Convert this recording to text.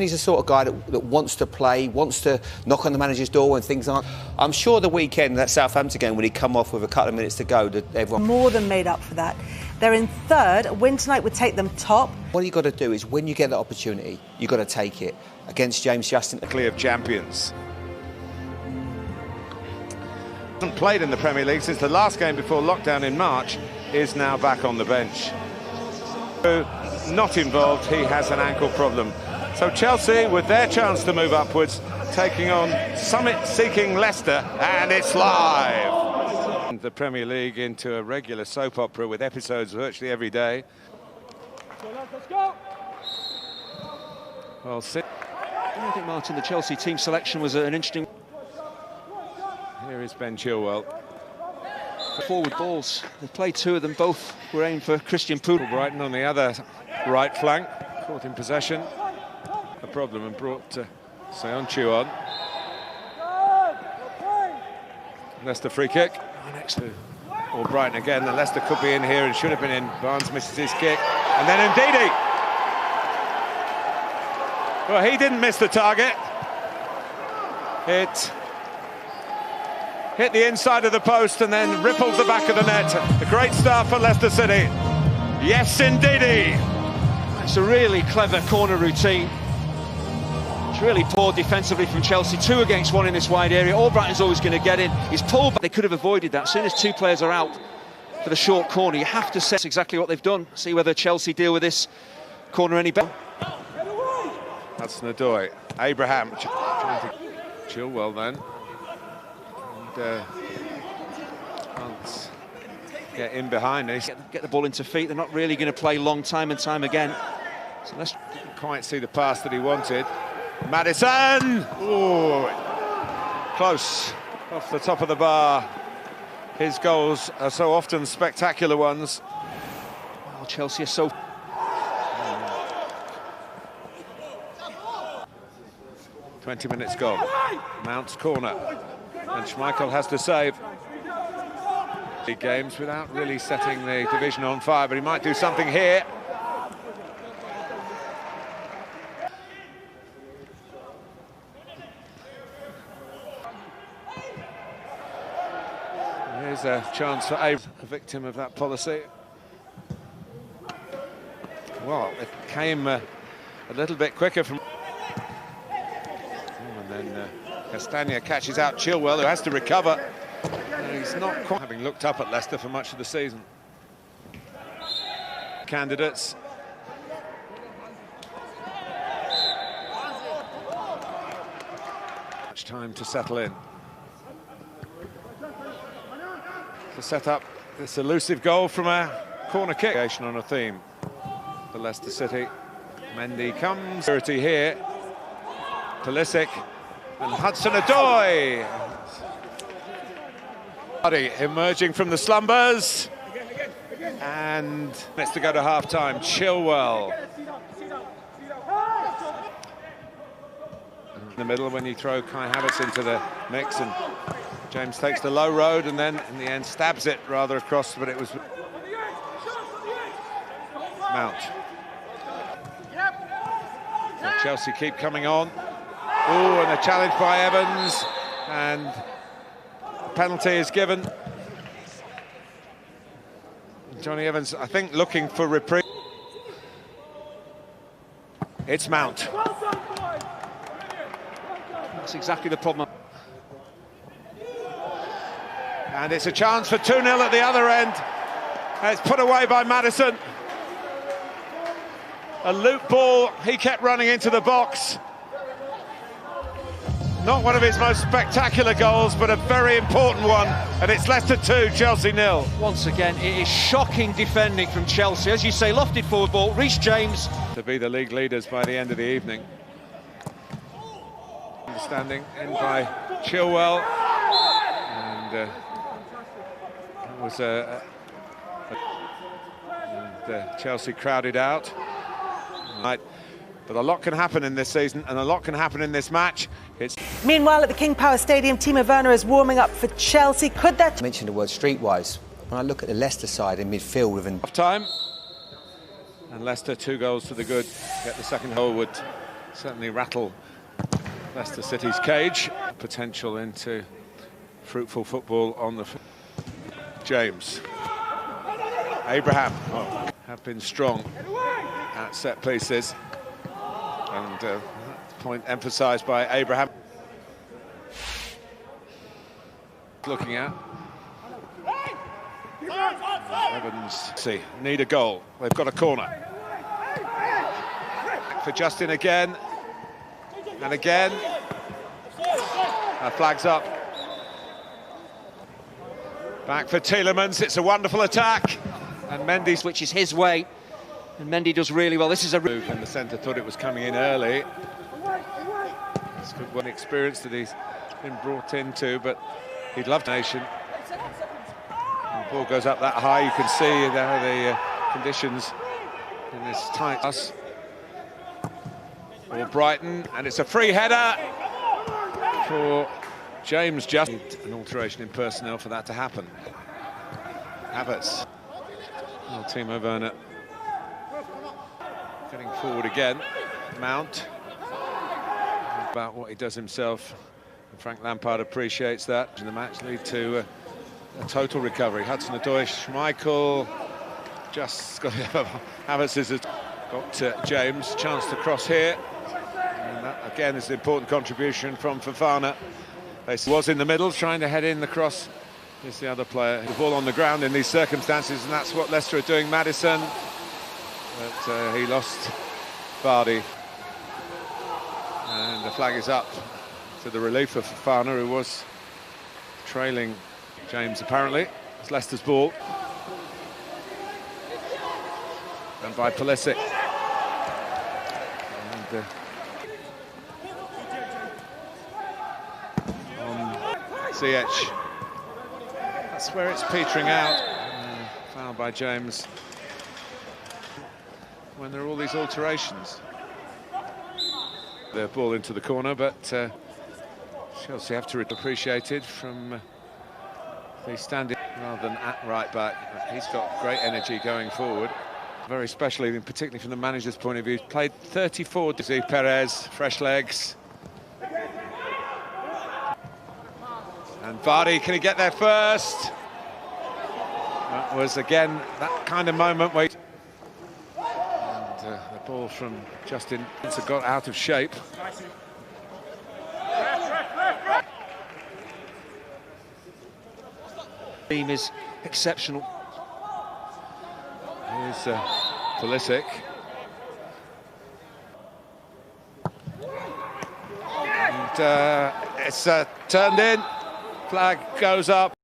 He's the sort of guy that wants to play, wants to knock on the manager's door when things aren't. I'm sure the weekend, that Southampton game, when he come off with a couple of minutes to go, that everyone... More than made up for that. They're in third. A win tonight would take them top. What you got to do is, when you get that opportunity, you've got to take it. Against James Justin. Clear of champions. Hasn't played in the Premier League since the last game before lockdown in March, is now back on the bench. Not involved, he has an ankle problem. So Chelsea, with their chance to move upwards, taking on summit-seeking Leicester, and it's live. The Premier League into a regular soap opera with episodes virtually every day. Let's go. Well, I think, Martin, the Chelsea team selection was an interesting... Here is Ben Chilwell. Forward balls. They played two of them, both were aimed for Christian Pulisic. Brighton on the other right flank, caught in possession. A problem and brought Seonchu on. Leicester free kick. Next to Or Brighton again, and Leicester could be in here and should have been in. Barnes misses his kick. And then Ndidi. Well, he didn't miss the target. It hit the inside of the post and then rippled the back of the net. A great start for Leicester City. Yes, indeedy. It's a really clever corner routine. It's really poor defensively from Chelsea. 2 against 1 in this wide area. All Brighton's always going to get in. He's pulled back. They could have avoided that. As soon as 2 players are out for the short corner, you have to set exactly what they've done. See whether Chelsea deal with this corner any better. That's Nadoy. Abraham trying to Chilwell then. And can't get in behind this. Get the ball into feet. They're not really going to play long time and time again. So let's didn't quite see the pass that he wanted. Maddison! Ooh, close off the top of the bar. His goals are so often spectacular ones. Well, Chelsea are so... 20 minutes gone. Mount's corner. And Schmeichel has to save. Big games without really setting the division on fire, but he might do something here. Here's a chance for a victim of that policy. Well, it came a little bit quicker from... And then Castagna catches out Chilwell, who has to recover. He's not quite having looked up at Leicester for much of the season. Candidates. Much time to settle in. To set up this elusive goal from a corner kick. On a theme for Leicester City. Mendy comes. Security here. Pulisic. And Hudson-Odoi emerging from the slumbers, and it's to go to half-time. Chilwell in the middle when you throw Kai Havertz into the mix, and James takes the low road and then in the end stabs it rather across, but it was Mount. So Chelsea keep coming on. Oh, and a challenge by Evans, and a penalty is given. Johnny Evans, I think, looking for reprieve. It's Mount. That's exactly the problem. And it's a chance for 2-0 at the other end. And it's put away by Maddison. A loop ball, he kept running into the box. Not one of his most spectacular goals, but a very important one. And it's Leicester 2, Chelsea 0. Once again, it is shocking defending from Chelsea. As you say, lofted forward ball, Reece James. To be the league leaders by the end of the evening. Understanding in by Chilwell. And it was Chelsea crowded out. Right. But a lot can happen in this season, and a lot can happen in this match. Meanwhile, at the King Power Stadium, Timo Werner is warming up for Chelsea. Could that... I mentioned the word streetwise. When I look at the Leicester side in midfield with half time, and Leicester 2 goals to the good. Get the second goal would certainly rattle Leicester City's cage. Potential into fruitful football on the... James. Abraham have been strong at set pieces. And point emphasised by Abraham. Looking at Evans. Need a goal. They've got a corner. Back for Justin again. And again. Flags up. Back for Tielemans. It's a wonderful attack. And Mendy switches his way. And Mendy does really well. This is a move, and the centre thought it was coming in early. It's good one experience that he's been brought into, but he'd love nation. The ball goes up that high. You can see there the conditions in this tight bus. For Brighton, and it's a free header for James. Just an alteration in personnel for that to happen. Havertz. Well, Timo Werner getting forward again. Mount. About what he does himself. And Frank Lampard appreciates that. And the match lead to a total recovery. Hudson-Odoi, Schmeichel. Just got Havertz has got James. Chance to cross here. And that again is an important contribution from Fofana. He was in the middle, trying to head in the cross. Here's the other player. The ball on the ground in these circumstances, and that's what Leicester are doing. Maddison, but he lost Vardy. And the flag is up to the relief of Fofana, who was trailing James, apparently. It's Leicester's ball. And by Pulisic. And, Ziyech. That's where it's petering out. Foul by James. When there are all these alterations. The ball into the corner, but Chelsea have to appreciate it from the standing rather than at right back. He's got great energy going forward. Very specially, particularly from the manager's point of view. Played 34. Perez, fresh legs. And Vardy, can he get there first? That was, again, that kind of moment where... And the ball from Justin got out of shape. Team is exceptional. Here's Pulisic. And it's turned in. Flag goes up.